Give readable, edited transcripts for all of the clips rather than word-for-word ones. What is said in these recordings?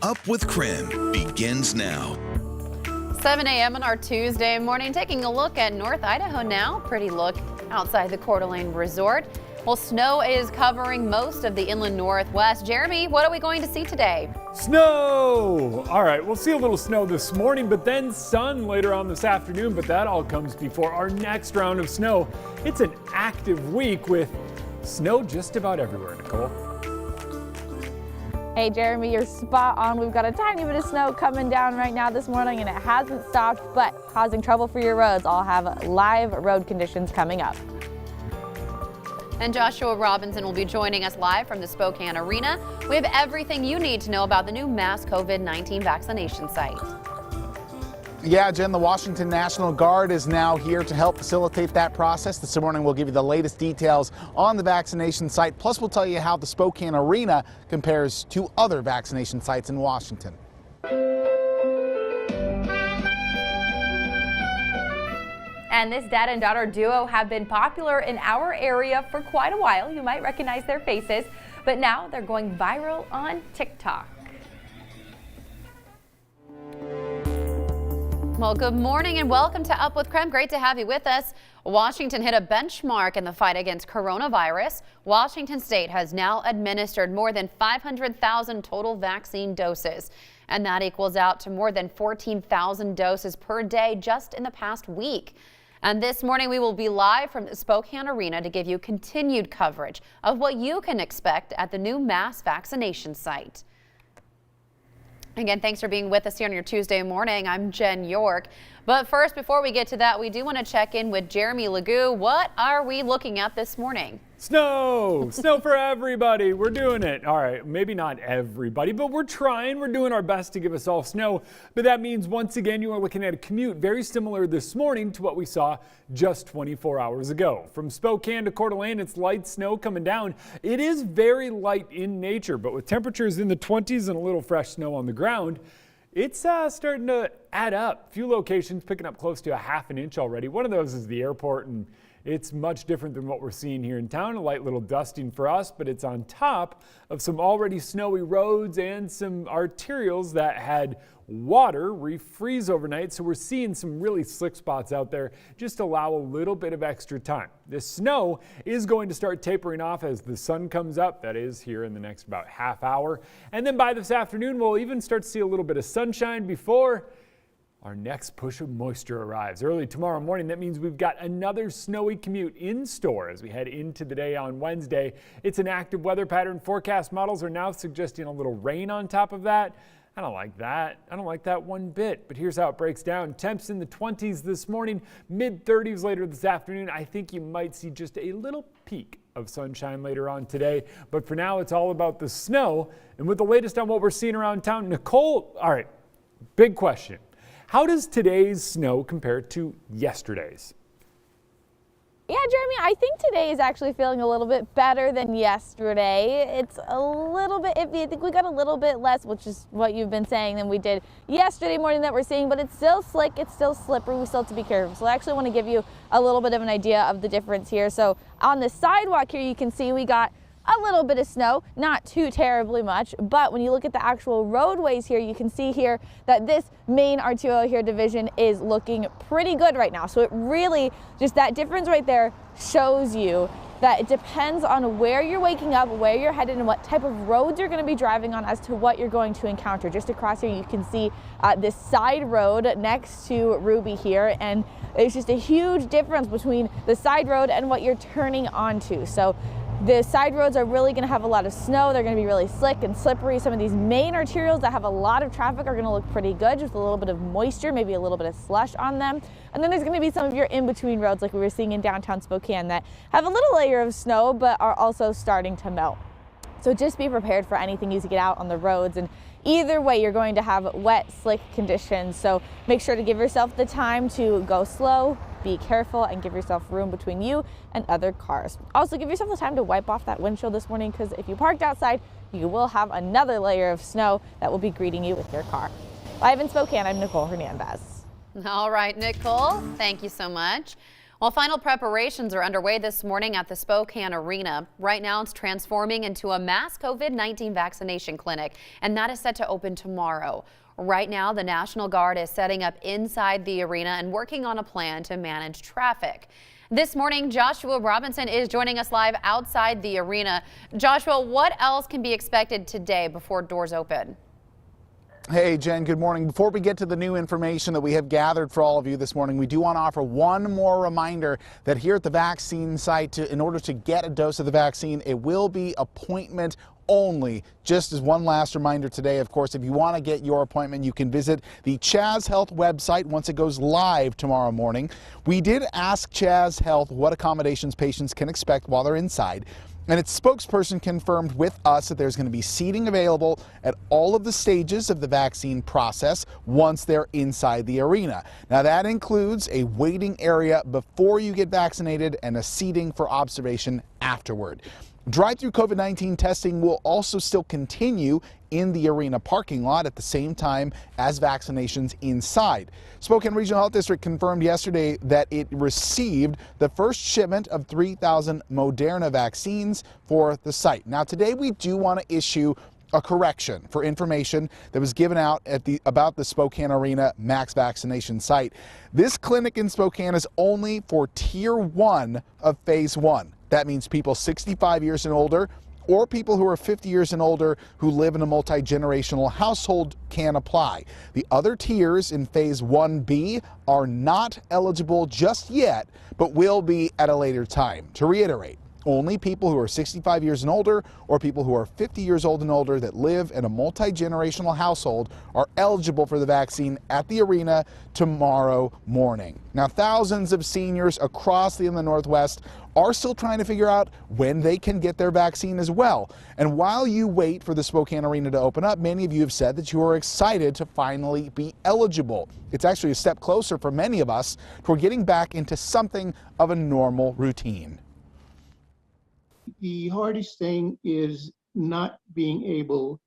Up with KREM begins now. 7 a.m. on our Tuesday morning, taking a look at North Idaho now. Pretty look outside the Coeur d'Alene Resort. Well, snow is covering most of the inland northwest. Jeremy, what are we going to see today? Snow! All right, we'll see a little snow this morning, but then sun later on this afternoon, but that all comes before our next round of snow. It's an active week with snow just about everywhere, Nicole. Hey Jeremy, you're spot on. We've got a tiny bit of snow coming down right now this morning and it hasn't stopped, but causing trouble for your roads. I'll have live road conditions coming up. And Joshua Robinson will be joining us live from the Spokane Arena. We have everything you need to know about the new mass COVID-19 vaccination site. Yeah, Jen, the Washington National Guard is now here to help facilitate that process. This morning we'll give you the latest details on the vaccination site, plus we'll tell you how the Spokane Arena compares to other vaccination sites in Washington. And this dad and daughter duo have been popular in our area for quite a while. You might recognize their faces, but now they're going viral on TikTok. Well, good morning and welcome to Up with KREM. Great to have you with us. Washington hit a benchmark in the fight against coronavirus. Washington State has now administered more than 500,000 total vaccine doses, and that equals out to more than 14,000 doses per day just in the past week. And this morning we will be live from the Spokane Arena to give you continued coverage of what you can expect at the new mass vaccination site. Again, thanks for being with us here on your Tuesday morning. I'm Jen York. But first, before we get to that, we do want to check in with Jeremy Legoo. What are we looking at this morning? Snow! Snow for everybody. We're doing it. All right, maybe not everybody, but we're trying. We're doing our best to give us all snow. But that means, once again, you are looking at a commute very similar this morning to what we saw just 24 hours ago. From Spokane to Coeur d'Alene, it's light snow coming down. It is very light in nature, but with temperatures in the 20s and a little fresh snow on the ground, it's starting to add up. A few locations picking up close to a half an inch already. One of those is the airport, and it's much different than what we're seeing here in town. A light little dusting for us, but it's on top of some already snowy roads and some arterials that had water refreeze overnight. So we're seeing some really slick spots out there. Just allow a little bit of extra time. This snow is going to start tapering off as the sun comes up. That is here in the next about half hour. And then by this afternoon, we'll even start to see a little bit of sunshine before our next push of moisture arrives. Early tomorrow morning, that means we've got another snowy commute in store as we head into the day on Wednesday. It's an active weather pattern. Forecast models are now suggesting a little rain on top of that. I don't like that. I don't like that one bit, but here's how it breaks down. Temps in the 20s this morning, mid-30s later this afternoon. I think you might see just a little peak of sunshine later on today, but for now, it's all about the snow. And with the latest on what we're seeing around town, Nicole, all right, big question. How does today's snow compare to yesterday's? Yeah, Jeremy, I think today is actually feeling a little bit better than yesterday. It's a little bit iffy. I think we got a little bit less, which is what you've been saying, than we did yesterday morning that we're seeing, but it's still slick, it's still slippery, we still have to be careful. So I actually want to give you a little bit of an idea of the difference here. So on the sidewalk here, you can see we got a little bit of snow, not too terribly much, but when you look at the actual roadways here, you can see here that this main arterial here division is looking pretty good right now. So it really, just that difference right there shows you that it depends on where you're waking up, where you're headed, and what type of roads you're going to be driving on as to what you're going to encounter. Just across here, you can see this side road next to Ruby here, and there's just a huge difference between the side road and what you're turning onto. So the side roads are really going to have a lot of snow. They're going to be really slick and slippery. Some of these main arterials that have a lot of traffic are going to look pretty good, just a little bit of moisture, maybe a little bit of slush on them. And then there's going to be some of your in-between roads like we were seeing in downtown Spokane that have a little layer of snow but are also starting to melt. So just be prepared for anything as you get out on the roads. And either way, you're going to have wet, slick conditions. So make sure to give yourself the time to go slow, be careful, and give yourself room between you and other cars. Also, give yourself the time to wipe off that windshield this morning, because if you parked outside, you will have another layer of snow that will be greeting you with your car. Live in Spokane, I'm Nicole Hernandez. All right, Nicole, thank you so much. While final preparations are underway this morning at the Spokane Arena, right now it's transforming into a mass COVID-19 vaccination clinic, and that is set to open tomorrow. Right now, the National Guard is setting up inside the arena and working on a plan to manage traffic. This morning, Joshua Robinson is joining us live outside the arena. Joshua, what else can be expected today before doors open? Hey, Jen, good morning. Before we get to the new information that we have gathered for all of you this morning, we do want to offer one more reminder that here at the vaccine site, in order to get a dose of the vaccine, it will be appointment only. Just as one last reminder today, of course, if you want to get your appointment, you can visit the Chaz Health website once it goes live tomorrow morning. We did ask Chaz Health what accommodations patients can expect while they're inside, and its spokesperson confirmed with us that there's going to be seating available at all of the stages of the vaccine process once they're inside the arena. Now that includes a waiting area before you get vaccinated and a seating for observation afterward. Drive-through COVID-19 testing will also still continue in the arena parking lot at the same time as vaccinations inside. Spokane Regional Health District confirmed yesterday that it received the first shipment of 3,000 Moderna vaccines for the site. Now today we do want to issue a correction for information that was given out about the Spokane Arena max vaccination site. This clinic in Spokane is only for Tier 1 of Phase 1. That means people 65 years and older or people who are 50 years and older who live in a multi-generational household can apply. The other tiers in Phase 1B are not eligible just yet, but will be at a later time. To reiterate, only people who are 65 years and older or people who are 50 years old and older that live in a multi-generational household are eligible for the vaccine at the arena tomorrow morning. Now, thousands of seniors across the Northwest are still trying to figure out when they can get their vaccine as well. And while you wait for the Spokane Arena to open up, many of you have said that you are excited to finally be eligible. It's actually a step closer for many of us toward getting back into something of a normal routine. The hardest thing is not being able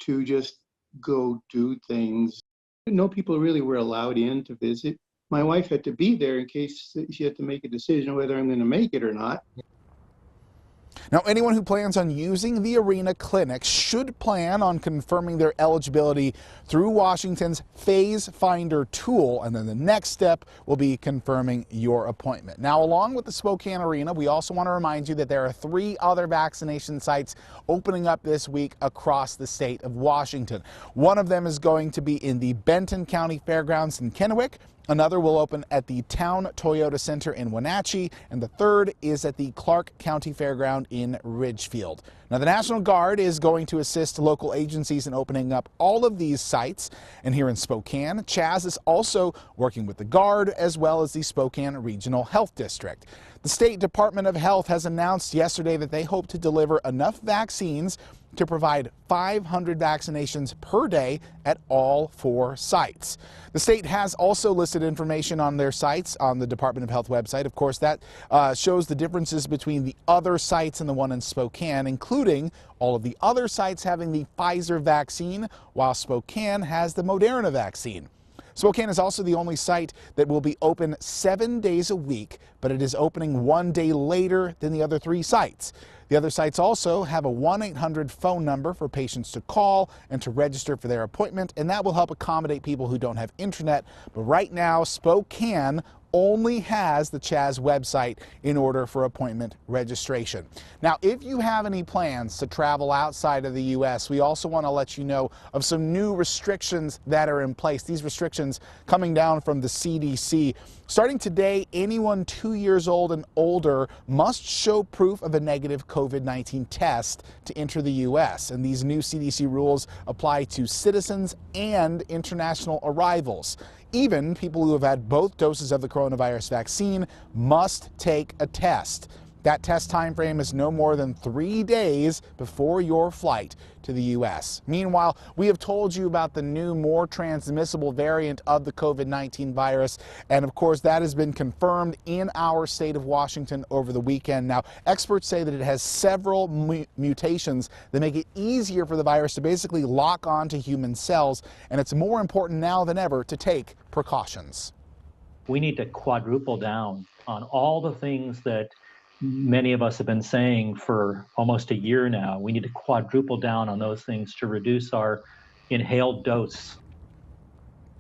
to just go do things. No people really were allowed in to visit. My wife had to be there in case she had to make a decision whether I'm going to make it or not. Now, anyone who plans on using the arena clinic should plan on confirming their eligibility through Washington's Phase Finder tool, and then the next step will be confirming your appointment. Now, along with the Spokane Arena, we also want to remind you that there are 3 other vaccination sites opening up this week across the state of Washington. One of them is going to be in the Benton County Fairgrounds in Kennewick. Another will open at the Town Toyota Center in Wenatchee, and the third is at the Clark County Fairground in Ridgefield. Now, the National Guard is going to assist local agencies in opening up all of these sites. And here in Spokane, Chaz is also working with the Guard as well as the Spokane Regional Health District. The State Department of Health has announced yesterday that they hope to deliver enough vaccines to provide 500 vaccinations per day at all 4 sites. The state has also listed information on their sites on the Department of Health website. Of course, that shows the differences between the other sites and the one in Spokane, including all of the other sites having the Pfizer vaccine, while Spokane has the Moderna vaccine. Spokane is also the only site that will be open 7 days a week, but it is opening 1 day later than the other 3 sites. The other sites also have a 1-800 phone number for patients to call and to register for their appointment, and that will help accommodate people who don't have internet. But right now, Spokane only has the Chaz website in order for appointment registration. Now, if you have any plans to travel outside of the U.S., we also want to let you know of some new restrictions that are in place. These restrictions coming down from the CDC. Starting today, anyone 2 years old and older must show proof of a negative COVID-19 test to enter the U.S. And these new CDC rules apply to citizens and international arrivals. Even people who have had both doses of the coronavirus vaccine must take a test. That test time frame is no more than 3 days before your flight to the U.S. Meanwhile, we have told you about the new, more transmissible variant of the COVID-19 virus, and of course that has been confirmed in our state of Washington over the weekend. Now, experts say that it has several mutations that make it easier for the virus to basically lock onto human cells, and it's more important now than ever to take precautions. We need to quadruple down on all the things that many of us have been saying for almost a year now. We need to quadruple down on those things to reduce our inhaled dose.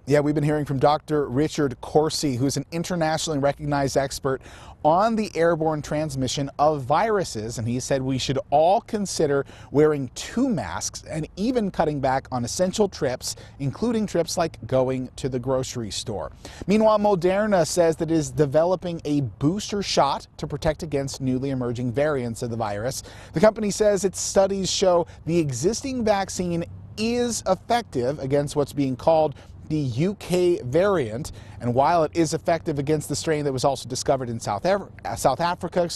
Yeah, we've been hearing from Dr. Richard Corsi, who's an internationally recognized expert on the airborne transmission of viruses, and he said we should all consider wearing 2 masks and even cutting back on essential trips, including trips like going to the grocery store. Meanwhile, Moderna says that it is developing a booster shot to protect against newly emerging variants of the virus. The company says its studies show the existing vaccine is effective against what's being called the UK variant, and while it is effective against the strain that was also discovered in South Africa,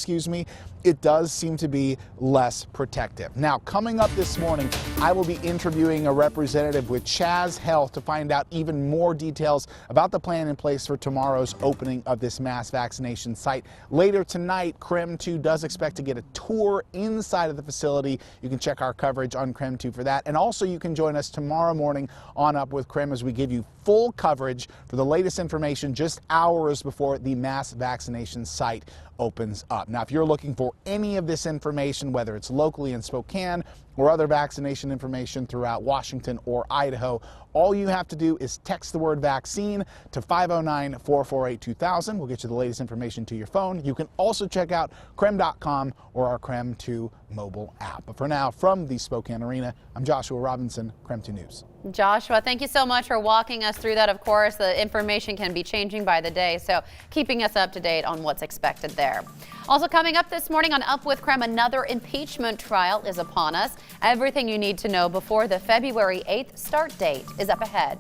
it does seem to be less protective. Now, coming up this morning, I will be interviewing a representative with Chaz Health to find out even more details about the plan in place for tomorrow's opening of this mass vaccination site. Later tonight, KREM 2 does expect to get a tour inside of the facility. You can check our coverage on KREM 2 for that. And also you can join us tomorrow morning on Up with KREM as we give you full coverage for the latest information just hours before the mass vaccination site opens up. Now, if you're looking for any of this information, whether it's locally in Spokane or other vaccination information throughout Washington or Idaho, all you have to do is text the word vaccine to 509-448-2000. We'll get you the latest information to your phone. You can also check out KREM.com or our KREM 2 mobile app. But for now, from the Spokane Arena, I'm Joshua Robinson, KREM 2 News. Joshua, thank you so much for walking us through that. Of course, the information can be changing by the day, so keeping us up to date on what's expected there. Also coming up this morning on Up with KREM, another impeachment trial is upon us. Everything you need to know before the February 8th start date is up ahead.